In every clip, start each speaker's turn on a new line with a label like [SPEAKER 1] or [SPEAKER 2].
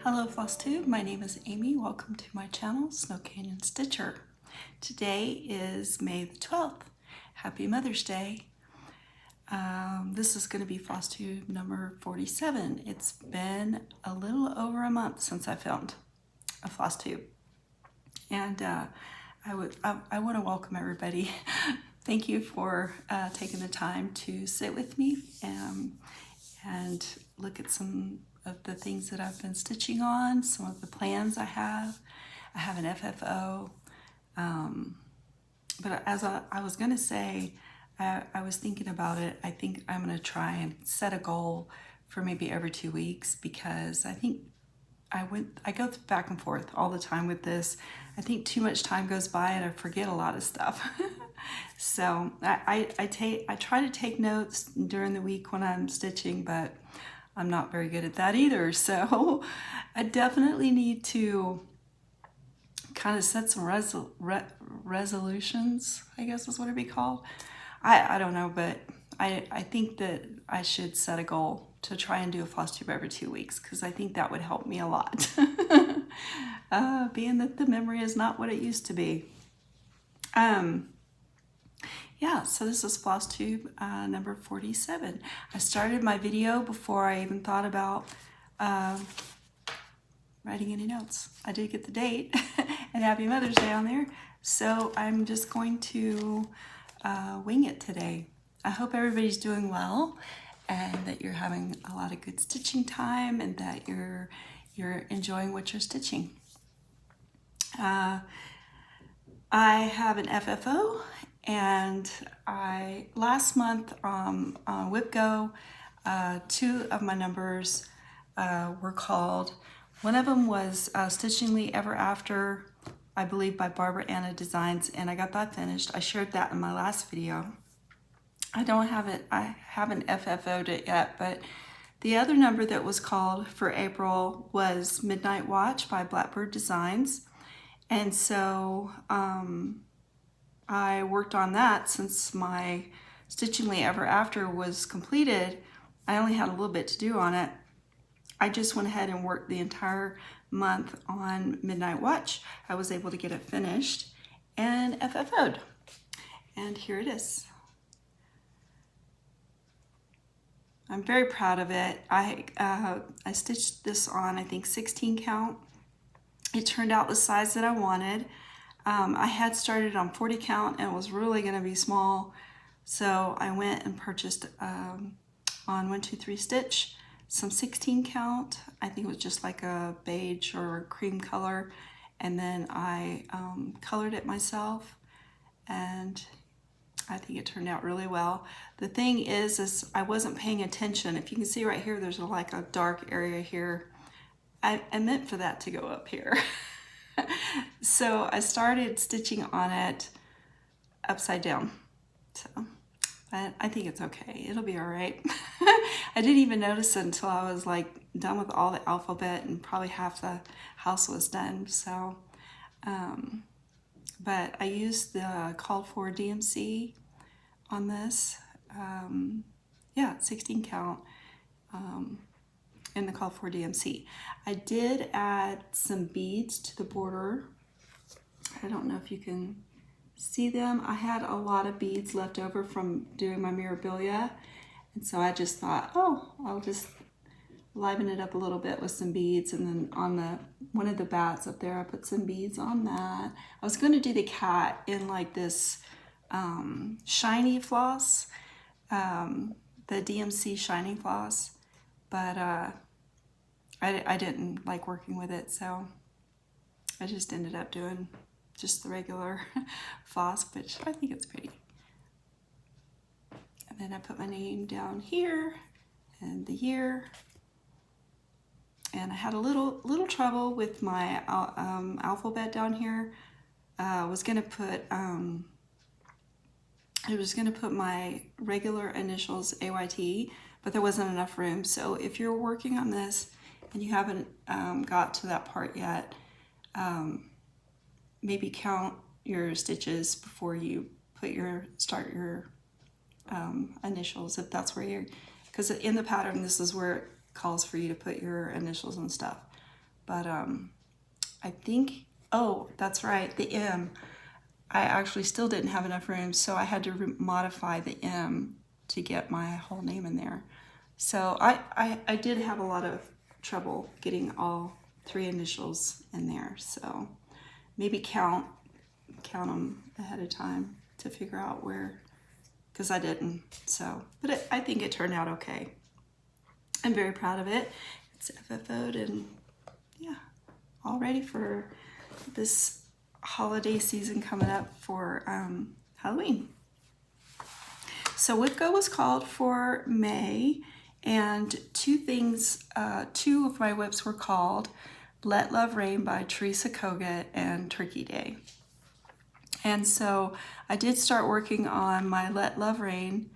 [SPEAKER 1] Hello Flosstube, my name is Amy. Welcome to my channel, Snow Canyon Stitcher. Today is May the 12th. Happy Mother's Day. This is going to be Flosstube number 47. It's been a little over a month since I filmed a Flosstube. And I want to welcome everybody. Thank you for taking the time to sit with me and look at some of the things that I've been stitching on, some of the plans I have. I have an FFO, but as I was going to say, I was thinking about it. I think I'm going to try and set a goal for maybe every 2 weeks, because I think I go back and forth all the time with this. I think too much time goes by and I forget a lot of stuff. So I try to take notes during the week when I'm stitching, but I'm not very good at that either. So I definitely need to kind of set some resolutions, I guess is what it'd be called. I don't know, but I think that I should set a goal to try and do a Flosstube every 2 weeks, because I think that would help me a lot. Being that the memory is not what it used to be. Yeah, so this is Flosstube number 47. I started my video before I even thought about writing any notes. I did get the date and Happy Mother's Day on there, so I'm just going to wing it today. I hope everybody's doing well and that you're having a lot of good stitching time and that you're enjoying what you're stitching. I have an FFO, and last month on WhipGo, 2 of my numbers were called. One of them was Stitchingly Ever After, I believe by Barbara Anna Designs, and I got that finished. I shared that in my last video. I haven't FFO'd it yet, but the other number that was called for April was Midnight Watch by Blackbird Designs. And so I worked on that. Since my Stitchingly Ever After was completed, I only had a little bit to do on it. I just went ahead and worked the entire month on Midnight Watch. I was able to get it finished and FFO'd. And here it is. I'm very proud of it. I stitched this on, I think, 16 count. It turned out the size that I wanted. I had started on 40 count and it was really going to be small, so I went and purchased on 1, 2, 3 Stitch some 16 count. I think it was just like a beige or cream color, and then I colored it myself, and I think it turned out really well. The thing is I wasn't paying attention. If you can see right here, there's like a dark area here. I meant for that to go up here. So I started stitching on it upside down. So, but I think it's okay. It'll be all right. I didn't even notice it until I was like done with all the alphabet and probably half the house was done. So, but I used the called for DMC on this. Yeah, 16 count. In the call for DMC. I did add some beads to the border. I don't know if you can see them. I had a lot of beads left over from doing my Mirabilia, and so I just thought, oh, I'll just liven it up a little bit with some beads. And then on one of the bats up there, I put some beads on that. I was going to do the cat in like this shiny floss, the DMC shiny floss, but I didn't like working with it, so I just ended up doing just the regular floss, which I think it's pretty. And then I put my name down here and the year. And I had a little trouble with my alphabet down here. I was gonna put my regular initials AYT, but there wasn't enough room. So if you're working on this and you haven't got to that part yet, maybe count your stitches before you start your initials, if that's where you're, because in the pattern this is where it calls for you to put your initials and stuff. but I think, oh, that's right, the M. I actually still didn't have enough room, so I had to modify the M to get my whole name in there. So I did have a lot of trouble getting all 3 initials in there, so maybe count them ahead of time to figure out where, because I didn't. So, but I think it turned out okay. I'm very proud of it. It's FFO'd and yeah, all ready for this holiday season coming up for Halloween. So WIPGO was called for May, and 2 things, 2 of my WIPs were called Let Love Rain by Theresa Kogut and Turkey Day. And so I did start working on my Let Love Rain,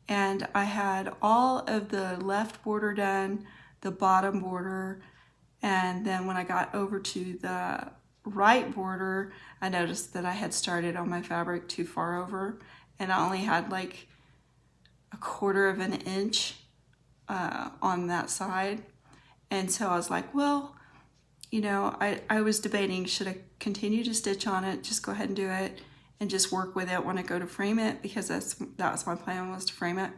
[SPEAKER 1] and I had all of the left border done, the bottom border, and then when I got over to the right border, I noticed that I had started on my fabric too far over, and I only had like 1/4 of an inch on that side. And so I was like, well, you know, I was debating, should I continue to stitch on it, just go ahead and do it, and just work with it when I go to frame it, because that was my plan, was to frame it,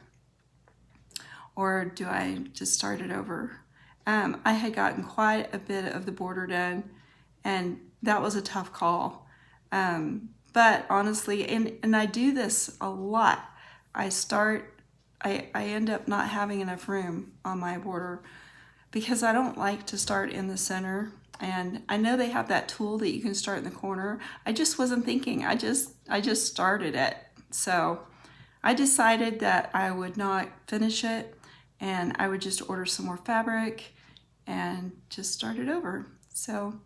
[SPEAKER 1] or do I just start it over? I had gotten quite a bit of the border done, and that was a tough call. But honestly, and I do this a lot. I end up not having enough room on my border because I don't like to start in the center. And I know they have that tool that you can start in the corner. I just wasn't thinking. I just started it. So I decided that I would not finish it, and I would just order some more fabric and just start it over. So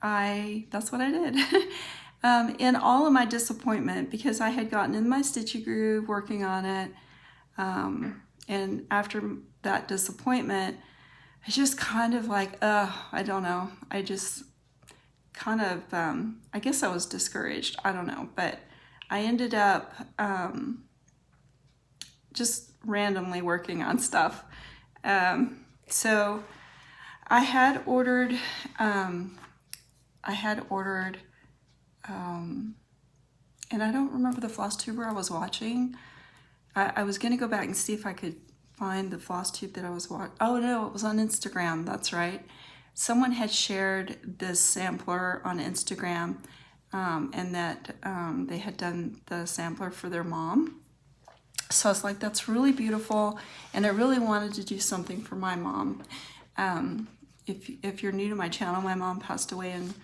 [SPEAKER 1] that's what I did. In all of my disappointment, because I had gotten in my stitchy groove working on it, and after that disappointment, I just kind of like, I don't know. I just kind of, I guess I was discouraged. I don't know. But I ended up just randomly working on stuff. So I had ordered, and I don't remember the Flosstuber I was watching. I was going to go back and see if I could find the Flosstube that I was watching. Oh no, it was on Instagram. That's right. Someone had shared this sampler on Instagram, and that they had done the sampler for their mom. So I was like, that's really beautiful, and I really wanted to do something for my mom. If you're new to my channel, my mom passed away in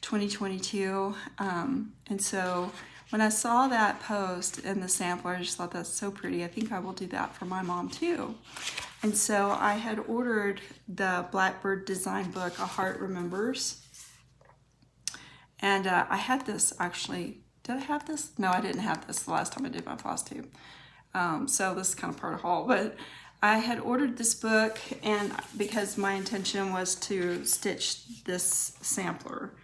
[SPEAKER 1] 2022, and so when I saw that post in the sampler, I just thought that's so pretty. I think I will do that for my mom too. And so I had ordered the Blackbird design book, A Heart Remembers. And I had this actually. Did I have this? No, I didn't have this the last time I did my Flosstube. So this is kind of part of haul, but I had ordered this book, and because my intention was to stitch this sampler.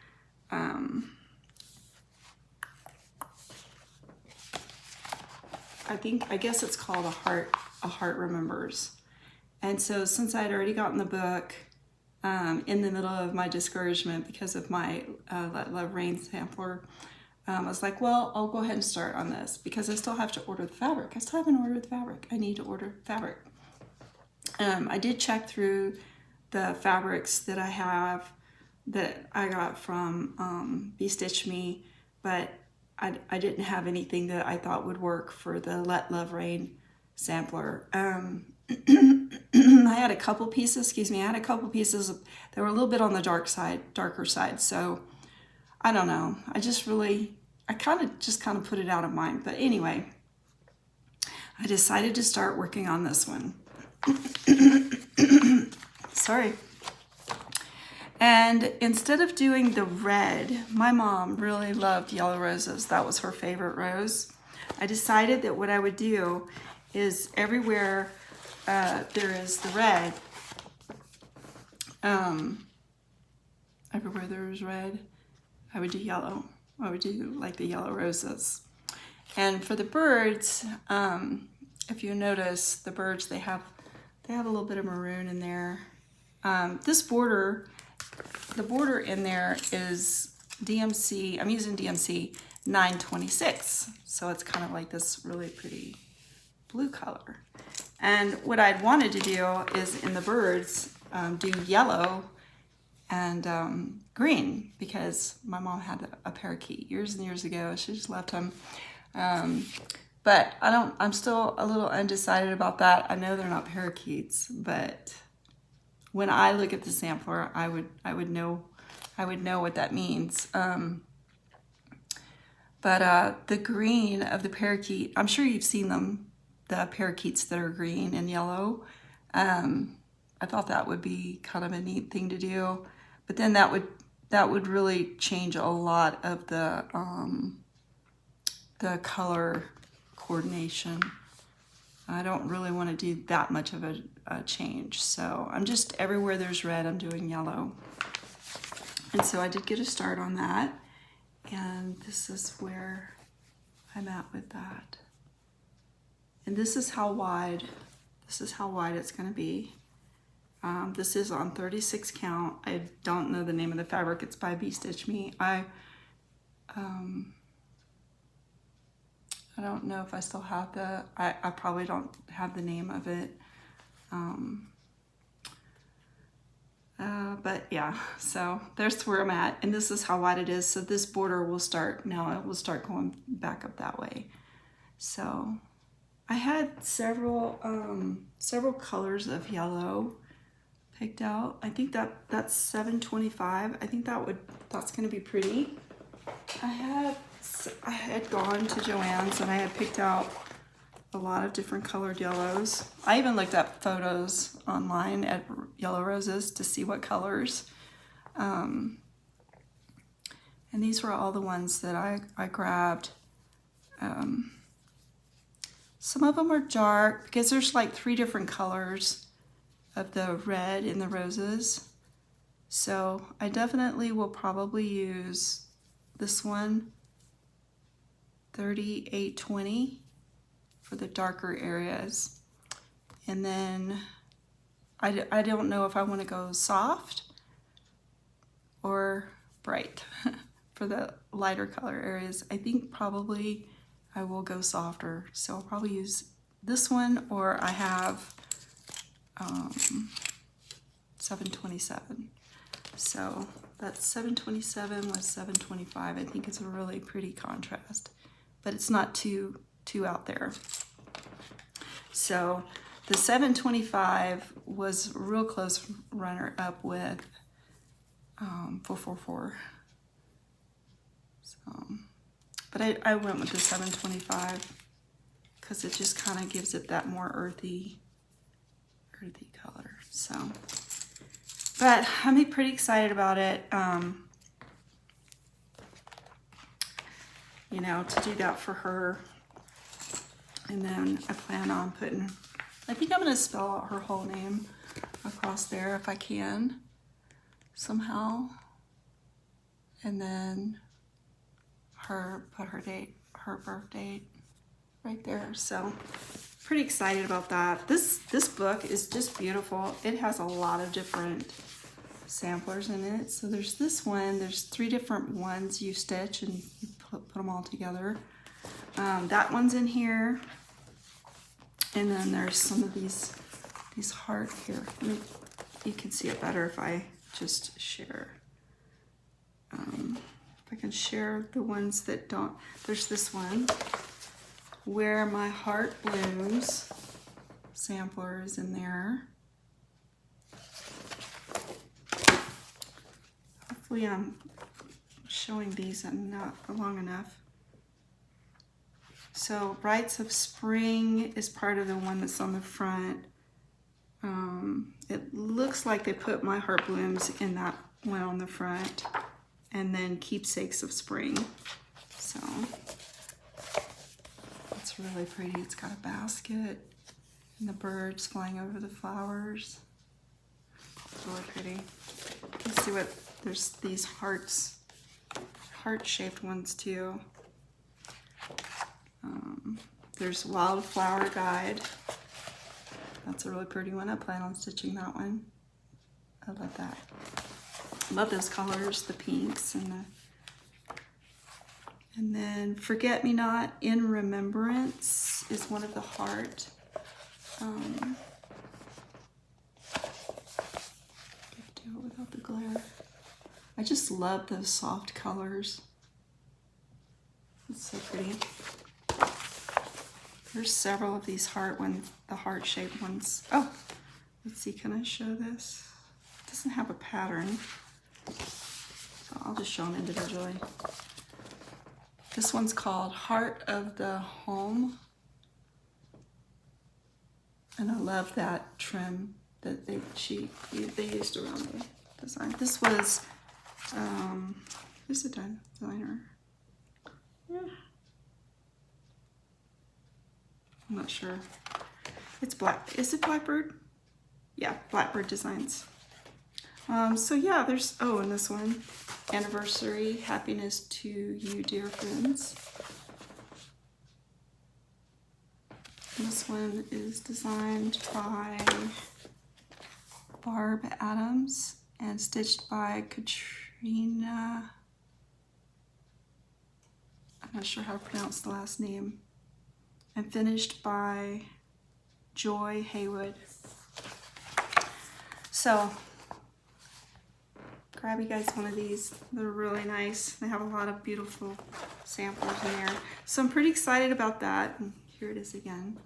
[SPEAKER 1] I guess it's called A Heart Remembers. And so since I had already gotten the book in the middle of my discouragement because of my Let Love Rain sampler, I was like, well, I'll go ahead and start on this because I still have to order the fabric. I still haven't ordered the fabric. I need to order fabric. I did check through the fabrics that I have that I got from Stitch Me, but I didn't have anything that I thought would work for the Let Love Rain sampler. I had a couple pieces that were a little bit on the darker side. So I don't know. I kind of put it out of mind. But anyway, I decided to start working on this one. Sorry. And instead of doing the red, my mom really loved yellow roses. That was her favorite rose. I decided that what I would do is everywhere there is the red, everywhere there is red, I would do yellow. I would do like the yellow roses. And for the birds, if you notice, the birds, they have a little bit of maroon in there. This border, the border in there is DMC, I'm using DMC 926. So it's kind of like this really pretty blue color. And what I'd wanted to do is in the birds, do yellow and green, because my mom had a parakeet years and years ago. She just left him. But I'm still a little undecided about that. I know they're not parakeets, but when I look at the sampler, I would know what that means. But the green of the parakeet, I'm sure you've seen them, the parakeets that are green and yellow. I thought that would be kind of a neat thing to do, but then that would really change a lot of the color coordination. I don't really want to do that much of a change, so I'm just, everywhere there's red, I'm doing yellow. And so I did get a start on that, and this is where I'm at with that. And this is how wide it's going to be. This is on 36 count. I don't know the name of the fabric. It's by Bee Stitch Me. I don't know if I still have I probably don't have the name of it. But yeah, so there's where I'm at, and this is how wide it is. So this border will start, now it will start going back up that way. So I had several colors of yellow picked out. I think that's 725. I think that's gonna be pretty. I had gone to Joann's and I had picked out a lot of different colored yellows. I even looked up photos online at yellow roses to see what colors. And these were all the ones that I grabbed. Some of them are dark because there's like 3 different colors of the red in the roses. So I definitely will probably use this one, 3820, for the darker areas. And then I don't know if I want to go soft or bright for the lighter color areas. I think probably I will go softer. So I'll probably use this one, or I have 727. So that's 727 with 725. I think it's a really pretty contrast, but it's not too out there. So the 725 was real close runner up with 444. So, but I went with the 725 because it just kind of gives it that more earthy color. So, but I'm pretty excited about it. You know, to do that for her. And then I plan on putting, I think I'm going to spell out her whole name across there if I can somehow. And then put her date, her birth date right there. So pretty excited about that. This book is just beautiful. It has a lot of different samplers in it. So there's this one, there's 3 different ones you stitch and you put them all together. That one's in here. And then there's some of these heart here. You can see it better if I just share. If I can share the ones that don't. There's this one, Where My Heart Blooms sampler is in there. Hopefully I'm showing these not long enough. So Rites of Spring is part of the one that's on the front. It looks like they put My Heart Blooms in that one on the front, and then Keepsakes of Spring. So it's really pretty. It's got a basket and the birds flying over the flowers. It's really pretty. You can see what, there's these hearts, heart-shaped ones too. There's Wildflower Guide. That's a really pretty one. I plan on stitching that one. I love that. I love those colors, the pinks and then Forget Me Not in Remembrance is one of the heart. Do it without the glare. I just love those soft colors. It's so pretty. There's several of these heart ones, the heart-shaped ones. Oh, let's see, can I show this? It doesn't have a pattern, so I'll just show them individually. This one's called Heart of the Home. And I love that trim that they used around the design. This was, who's the designer? Yeah. I'm not sure. It's is it Blackbird? Yeah, Blackbird Designs. So yeah, there's, oh, and this one, Anniversary, Happiness to You, Dear Friends. And this one is designed by Barb Adams and stitched by Katrina. I'm not sure how to pronounce the last name. And finished by Joy Haywood. So, grab you guys one of these. They're really nice. They have a lot of beautiful samples in there. So I'm pretty excited about that. And here it is again.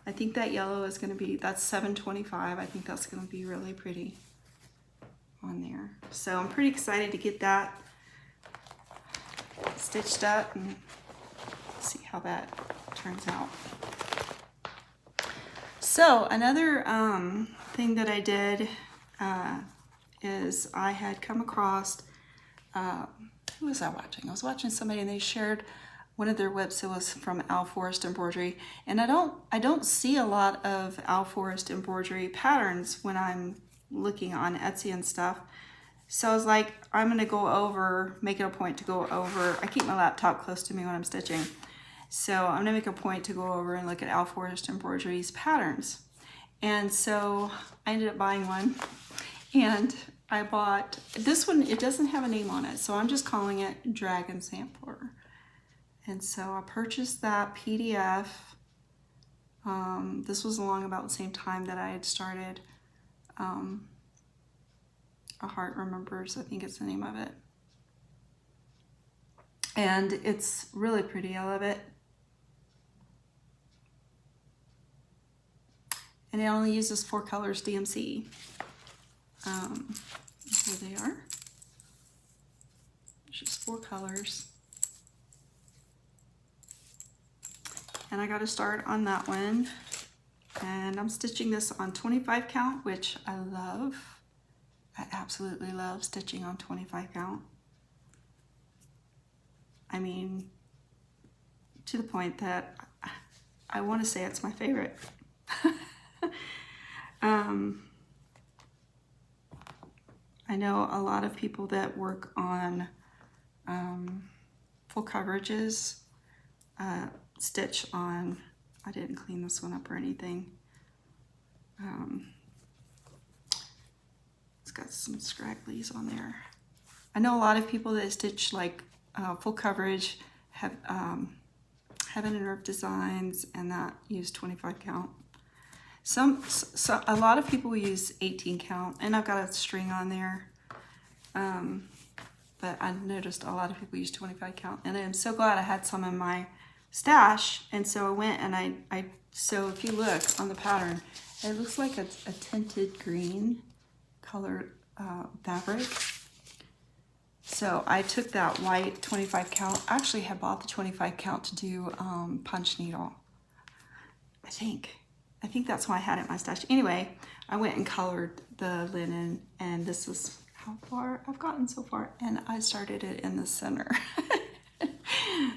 [SPEAKER 1] I think that yellow is going to be, that's $7.25. I think that's going to be really pretty on there. So I'm pretty excited to get that stitched up and see how that turns out. So another thing that I did is I had come across, who was I watching? I was watching somebody and they shared one of their WIPs. It was from Al Forest Embroidery, and I don't see a lot of Al Forest embroidery patterns when I'm looking on Etsy and stuff. So I was like, I'm gonna go over, make it a point to go over. I keep my laptop close to me when I'm stitching. So I'm gonna make a point to go over and look at Al Forest Embroidery's patterns. And so I ended up buying one, and I bought this one. It doesn't have a name on it, so I'm just calling it Dragon Sampler. And so I purchased that PDF. This was along about the same time that I had started A Heart Remembers, I think it's the name of it. And it's really pretty, I love it. And it only uses 4 colors DMC. Here they are. It's just 4 colors. And I got to start on that one. And I'm stitching this on 25 count, which I love. I absolutely love stitching on 25 count. I mean, to the point that I want to say it's my favorite. I know a lot of people that work on full coverages stitch on, I didn't clean this one up or anything. It's got some scragglies on there. I know a lot of people that stitch like full coverage have Heaven and Earth Designs, and that use 25 count. A lot of people use 18 count, and I've got a string on there. But I noticed a lot of people use 25 count, and I'm so glad I had some in my stash. And so I went and so if you look on the pattern, it looks like a tinted green colored fabric. So I took that white 25 count. I actually had bought the 25 count to do punch needle. I think that's why I had it in my stash. Anyway, I went and colored the linen, and this is how far I've gotten so far. And I started it in the center.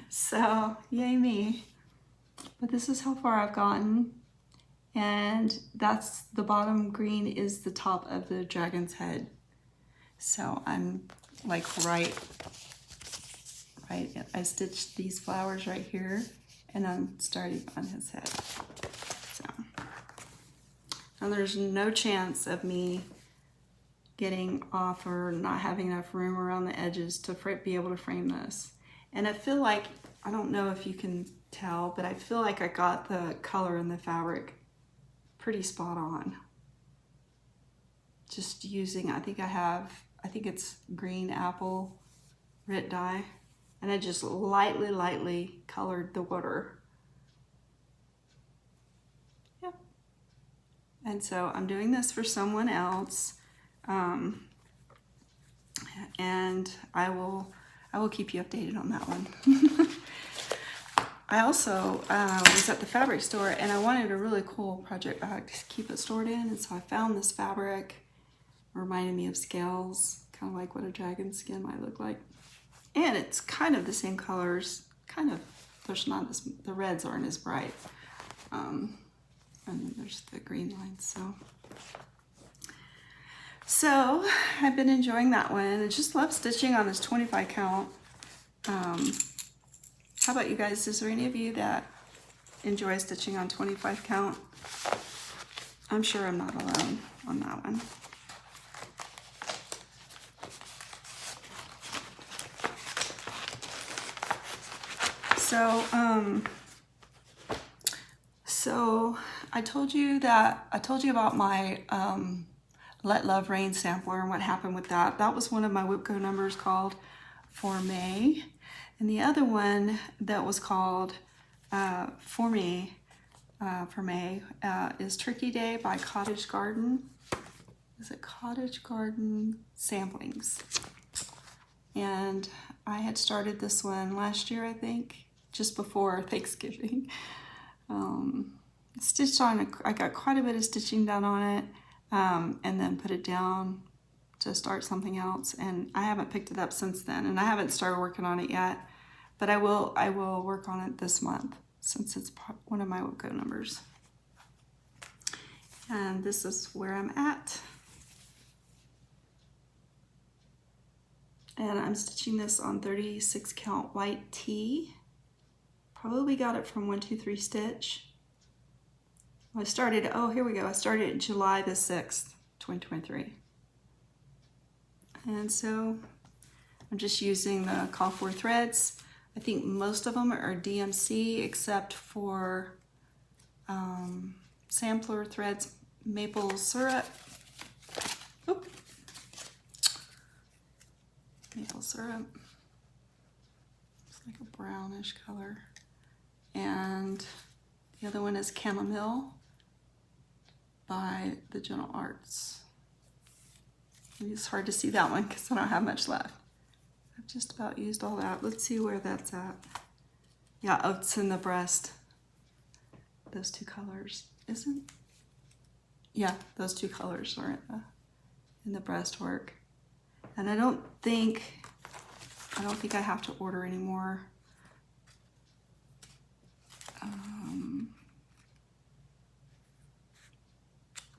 [SPEAKER 1] So yay me. But this is how far I've gotten. And that's the bottom green is the top of the dragon's head. So I'm like right, I stitched these flowers right here, and I'm starting on his head. So, and there's no chance of me getting off or not having enough room around the edges to be able to frame this. And I feel like, I don't know if you can tell, but I feel like I got the color in the fabric pretty spot on. Just using, I think it's green apple Rit dye, and I just lightly colored the water. Yep. And so I'm doing this for someone else, and I will keep you updated on that one. I also was at the fabric store, and I wanted a really cool project bag to keep it stored in, and so I found this fabric. Reminded me of scales, kind of like what a dragon skin might look like. And it's kind of the same colors, kind of, there's not as, the reds aren't as bright. And then there's the green lines, so I've been enjoying that one. I just love stitching on this 25 count. How about you guys? Is there any of you that enjoy stitching on 25 count? I'm sure I'm not alone on that one. So I told you about my Let Love Rain sampler and what happened with that. That was one of my WIPCO numbers called For May. And the other one that was called For May is Turkey Day by Cottage Garden. Is it Cottage Garden Samplings? And I had started this one last year, I think, just before Thanksgiving. Stitched on, I got quite a bit of stitching done on it, and then put it down to start something else. And I haven't picked it up since then, and I haven't started working on it yet, but I will work on it this month since it's one of my WIPCO numbers. And this is where I'm at. And I'm stitching this on 36 count white tee. Probably got it from 123 Stitch. I started, oh, here we go. I started July the 6th, 2023. And so I'm just using the call for threads. I think most of them are DMC except for sampler threads, maple syrup. Oop. Maple syrup. It's like a brownish color. And the other one is chamomile by the Gentle Arts. It's hard to see that one because I don't have much left. I've just about used all that. Let's see where that's at. Yeah, oh, it's in the breast. Those two colors, isn't? Yeah, those two colors are in the breastwork. And I don't think I have to order anymore.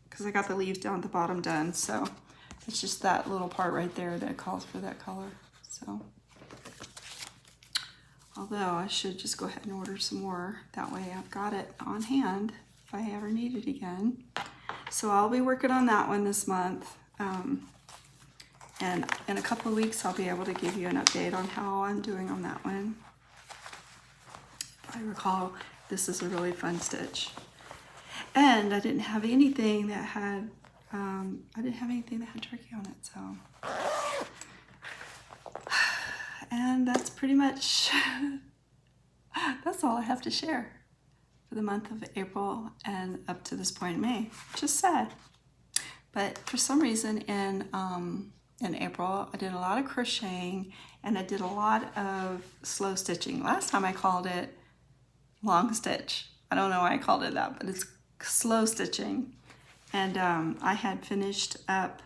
[SPEAKER 1] Because I got the leaves down at the bottom done, so it's just that little part right there that calls for that color. So, although I should just go ahead and order some more. That way I've got it on hand if I ever need it again. So I'll be working on that one this month. And in a couple of weeks, I'll be able to give you an update on how I'm doing on that one. If I recall, this is a really fun stitch. And I didn't have anything that had, turkey on it, so. And that's pretty much, that's all I have to share for the month of April and up to this point in May. Just sad. But for some reason in April, I did a lot of crocheting and I did a lot of slow stitching. Last time I called it long stitch. I don't know why I called it that, but it's slow stitching. And I had finished up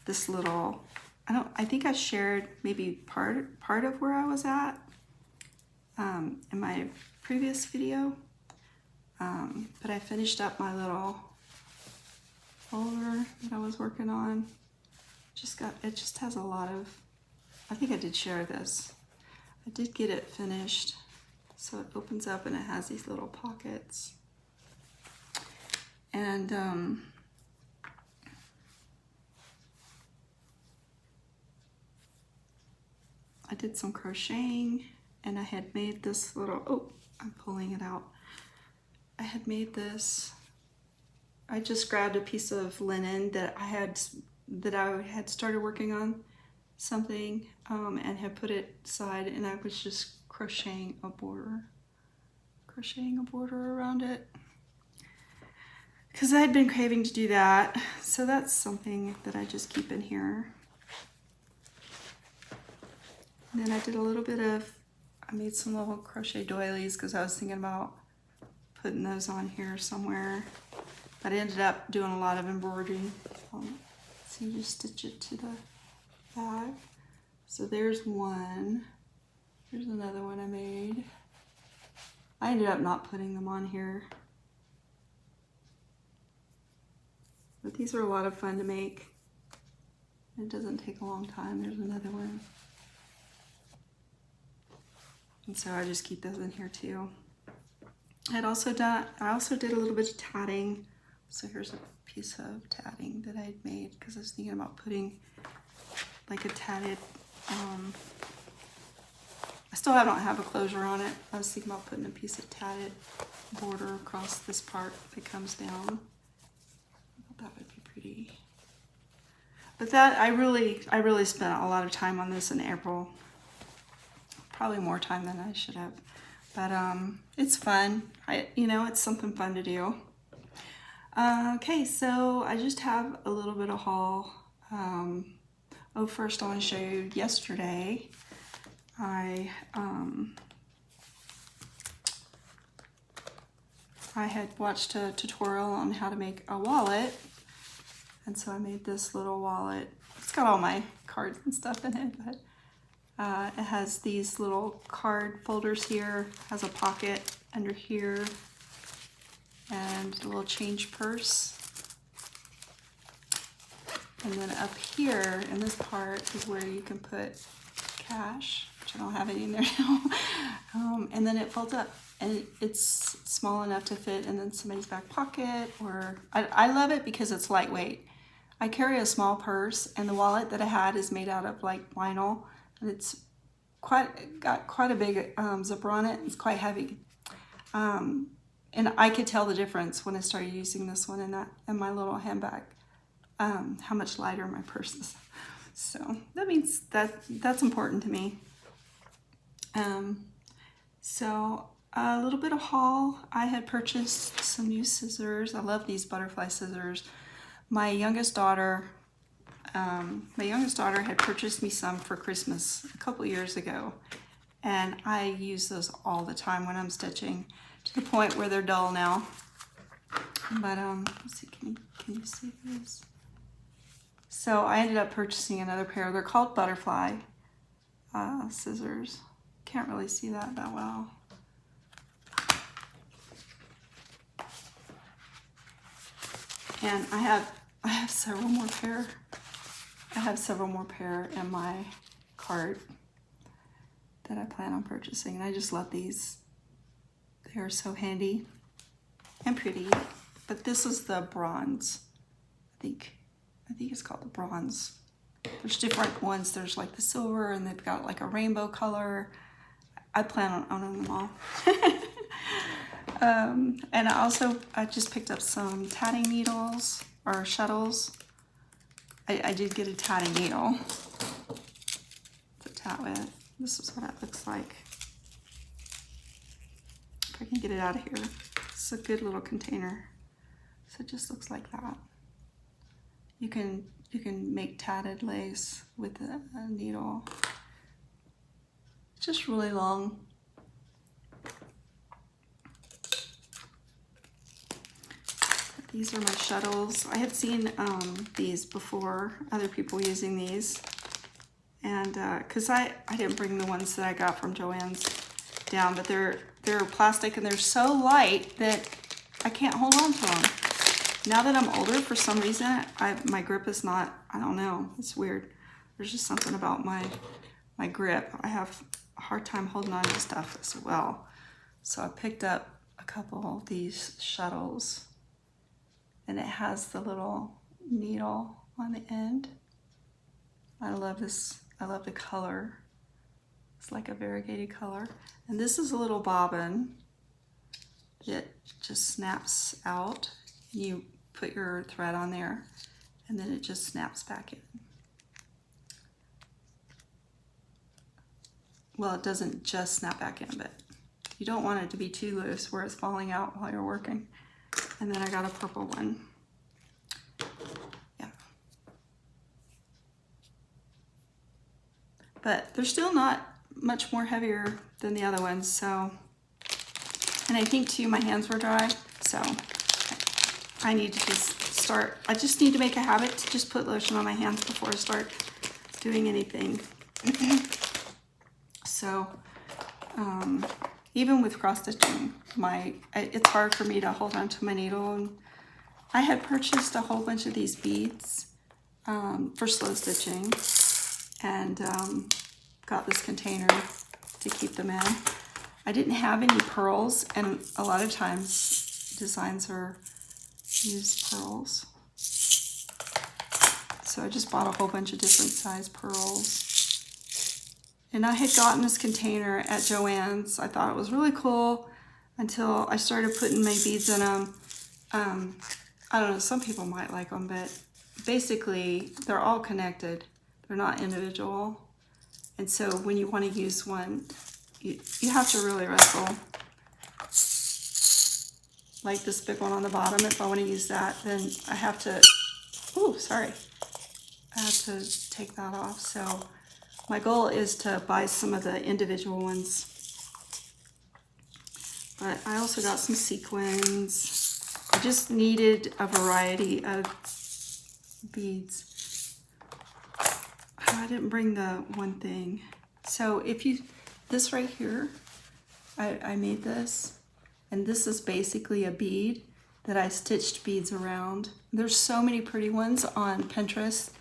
[SPEAKER 1] this little, I think I shared maybe part of where I was at in my previous video. But I finished up my little folder that I was working on. It just has a lot of, I think I did share this. I did get it finished. So it opens up and it has these little pockets. And I did some crocheting, and I had made this little, oh, I'm pulling it out. I had made this, I just grabbed a piece of linen that I had started working on something and had put it aside, and I was just crocheting a border around it because I had been craving to do that. So that's something that I just keep in here. And then I did a little bit of, I made some little crochet doilies because I was thinking about putting those on here somewhere. But I ended up doing a lot of embroidery. So you just stitch it to the bag. So there's one. There's another one I made. I ended up not putting them on here. But these are a lot of fun to make. It doesn't take a long time. There's another one. And so I just keep those in here too. I also did a little bit of tatting. So here's a piece of tatting that I had made because I was thinking about putting like a tatted, I still don't have a closure on it. I was thinking about putting a piece of tatted border across this part that comes down. I thought that would be pretty. But that, I really spent a lot of time on this in April. Probably more time than I should have. But it's fun. It's something fun to do. Okay, so I just have a little bit of haul. First I want to show you yesterday. I had watched a tutorial on how to make a wallet, and so I made this little wallet. It's got all my cards and stuff in it, but it has these little card folders here, has a pocket under here, and a little change purse. And then up here in this part is where you can put cash, which I don't have any in there now. And then it folds up, and it's small enough to fit in somebody's back pocket, or I love it because it's lightweight. I carry a small purse, and the wallet that I had is made out of like vinyl, and it's got quite a big zipper on it. It's quite heavy. And I could tell the difference when I started using this one in my little handbag, how much lighter my purse is. So that means that's important to me. So a little bit of haul. I had purchased some new scissors. I love these butterfly scissors. My youngest daughter had purchased me some for Christmas a couple years ago, and I use those all the time when I'm stitching, to the point where they're dull now. But let's see, can you see this? So I ended up purchasing another pair. They're called butterfly scissors. Can't really see that well. And I have several more pair. I have several more pair in my cart that I plan on purchasing, and I just love these. They are so handy and pretty. But this is the bronze. I think it's called the bronze. There's different ones. There's like the silver, and they've got like a rainbow color. I plan on owning them all. And I just picked up some tatting needles or shuttles. I did get a tatting needle to tat with. This is what it looks like. If I can get it out of here. It's a good little container. So it just looks like that. You can make tatted lace with a needle. It's just really long. These are my shuttles. I had seen these before, other people using these. And because I didn't bring the ones that I got from Joann's down, but they're plastic and they're so light that I can't hold on to them. Now that I'm older, for some reason, my grip is not, I don't know, it's weird. There's just something about my grip. I have a hard time holding on to stuff as well. So I picked up a couple of these shuttles, and it has the little needle on the end. I love this. I love the color It's like a variegated color. And this is a little bobbin that just snaps out. You put your thread on there and then it just snaps back in. Well, it doesn't just snap back in, but you don't want it to be too loose where it's falling out while you're working. And then I got a purple one. Yeah. But they're still not much more heavier than the other ones, so. And I think too, my hands were dry, so I need to just start. I just need to make a habit to just put lotion on my hands before I start doing anything. So, even with cross stitching, it's hard for me to hold on to my needle. And I had purchased a whole bunch of these beads for slow stitching, and got this container to keep them in. I didn't have any pearls, and a lot of times designs use pearls. So I just bought a whole bunch of different size pearls. And I had gotten this container at Joann's. I thought it was really cool until I started putting my beads in them. I don't know, some people might like them, but basically they're all connected. They're not individual. And so when you want to use one, you have to really wrestle. Like this big one on the bottom, if I want to use that, then I have to, oh, sorry. I have to take that off. So my goal is to buy some of the individual ones. But I also got some sequins. I just needed a variety of beads. I didn't bring the one thing. So if you, this right here, I made this, and this is basically a bead that I stitched beads around. There's so many pretty ones on Pinterest,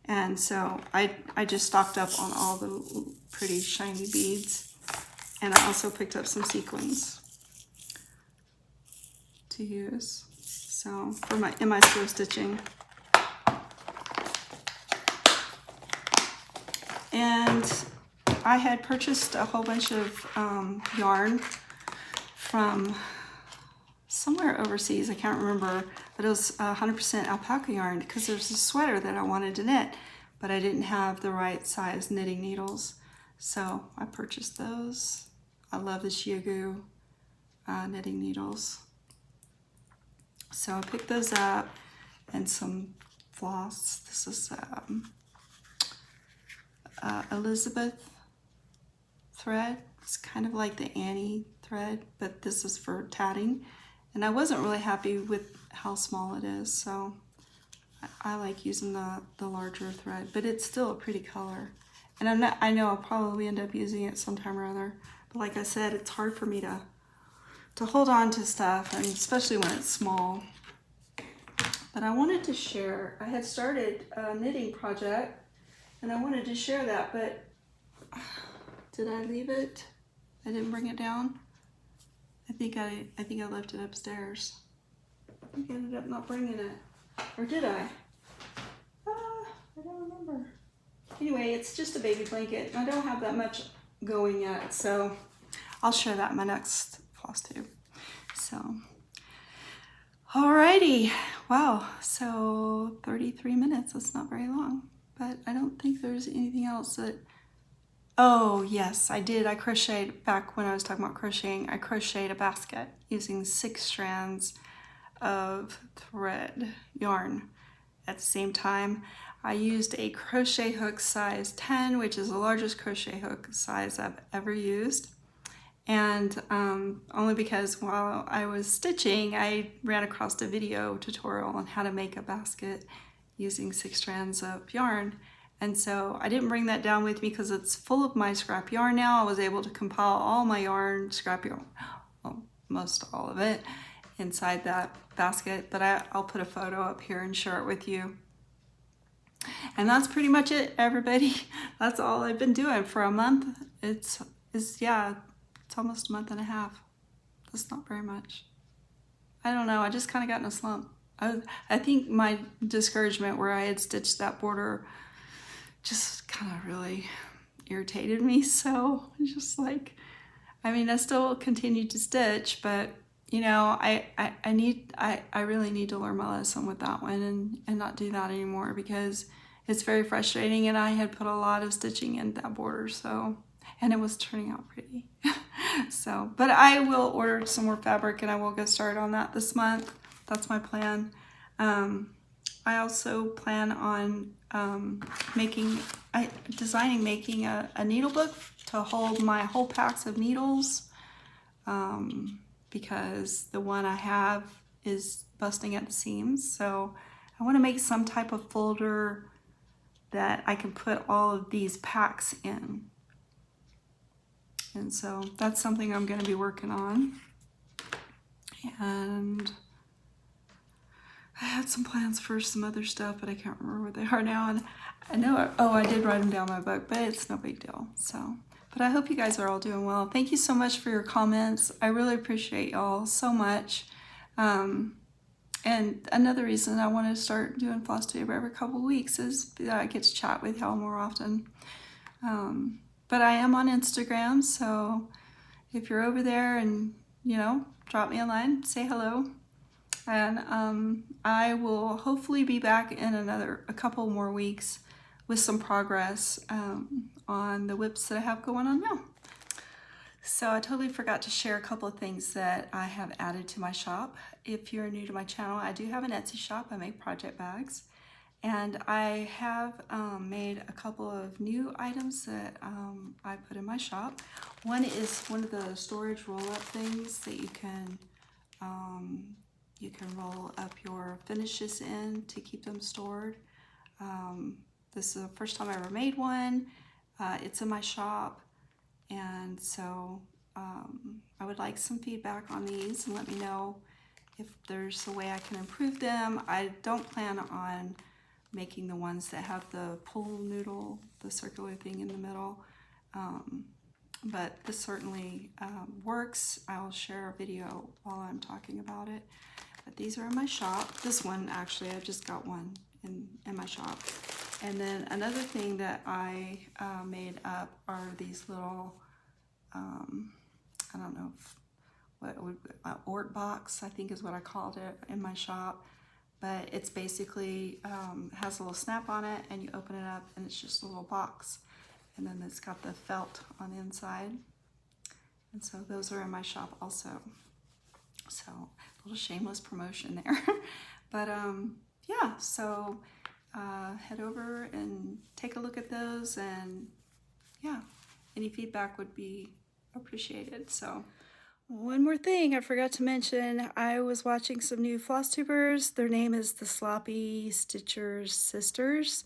[SPEAKER 1] and so I just stocked up on all the pretty shiny beads, and I also picked up some sequins to use. So for in my slow stitching. And I had purchased a whole bunch of yarn from somewhere overseas, I can't remember, but it was 100% alpaca yarn because there's a sweater that I wanted to knit, but I didn't have the right size knitting needles. So I purchased those. I love the Kogut knitting needles. So I picked those up, and some floss. This is Elizabeth thread. It's kind of like the Annie thread, but this is for tatting. And I wasn't really happy with how small it is, so I like using the larger thread, but it's still a pretty color. And I know I'll probably end up using it sometime or other, but like I said, it's hard for me to hold on to stuff, and especially when it's small. But I wanted to share, I had started a knitting project, and I wanted to share that, but did I leave it? I didn't bring it down. I think I left it upstairs. I think I ended up not bringing it, or did I? I don't remember. Anyway, it's just a baby blanket. I don't have that much going yet, so I'll share that in my next Flosstube. So, alrighty. Wow, so 33 minutes. That's not very long, but I don't think there's anything else that. Oh yes, I did. I crocheted, back when I was talking about crocheting, I crocheted a basket using 6 strands of thread yarn at the same time. I used a crochet hook size 10, which is the largest crochet hook size I've ever used. And only because while I was stitching, I ran across a video tutorial on how to make a basket using 6 strands of yarn. And so I didn't bring that down with me because it's full of my scrap yarn now. I was able to compile all my yarn, scrap yarn, well, most all of it, inside that basket. But I'll put a photo up here and share it with you. And that's pretty much it, everybody. That's all I've been doing for a month. It's almost a month and a half. That's not very much. I don't know, I just kind of got in a slump. I think my discouragement where I had stitched that border just kind of really irritated me so. Just like, I mean, I still continue to stitch, but you know, I really need to learn my lesson with that one and not do that anymore, because it's very frustrating, and I had put a lot of stitching in that border, so, and it was turning out pretty. So, but I will order some more fabric and I will get started on that this month. That's my plan. I also plan on making a needle book to hold my whole packs of needles, because the one I have is busting at the seams. So I want to make some type of folder that I can put all of these packs in. And so that's something I'm going to be working on. And I had some plans for some other stuff, but I can't remember what they are now. And I know, I did write them down in my book, but it's no big deal. So, but I hope you guys are all doing well. Thank you so much for your comments. I really appreciate y'all so much. And another reason I want to start doing Flosstube every couple of weeks is that I get to chat with y'all more often. But I am on Instagram, so if you're over there and, you know, drop me a line, say hello. And I will hopefully be back in a couple more weeks with some progress on the whips that I have going on now. So I totally forgot to share a couple of things that I have added to my shop. If you're new to my channel, I do have an Etsy shop. I make project bags. And I have made a couple of new items that I put in my shop. One is one of the storage roll-up things that you can roll up your finishes in to keep them stored. This is the first time I ever made one. It's in my shop, and so I would like some feedback on these and let me know if there's a way I can improve them. I don't plan on making the ones that have the pull noodle, the circular thing in the middle, but this certainly works. I'll share a video while I'm talking about it. But these are in my shop. This one, actually, I just got one in my shop. And then another thing that I made up are these little, I don't know what would, Ort box, I think is what I called it in my shop. But it's basically, has a little snap on it, and you open it up and it's just a little box. And then it's got the felt on the inside. And so those are in my shop also. So a little shameless promotion there. But yeah, so head over and take a look at those, and yeah, any feedback would be appreciated. So one more thing I forgot to mention, I was watching some new Flosstubers. Their name is the Sloppy Stitchers Sisters.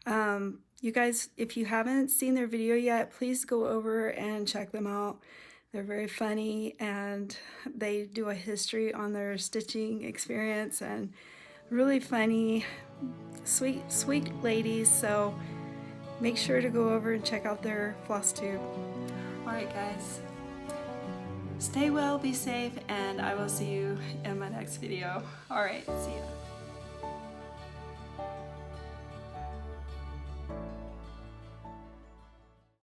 [SPEAKER 1] You guys, if you haven't seen their video yet, please go over and check them out. They're very funny, and they do a history on their stitching experience, and really funny, sweet ladies. So make sure to go over and check out their Flosstube. All right, guys. Stay well, be safe, and I will see you in my next video. All right, see ya.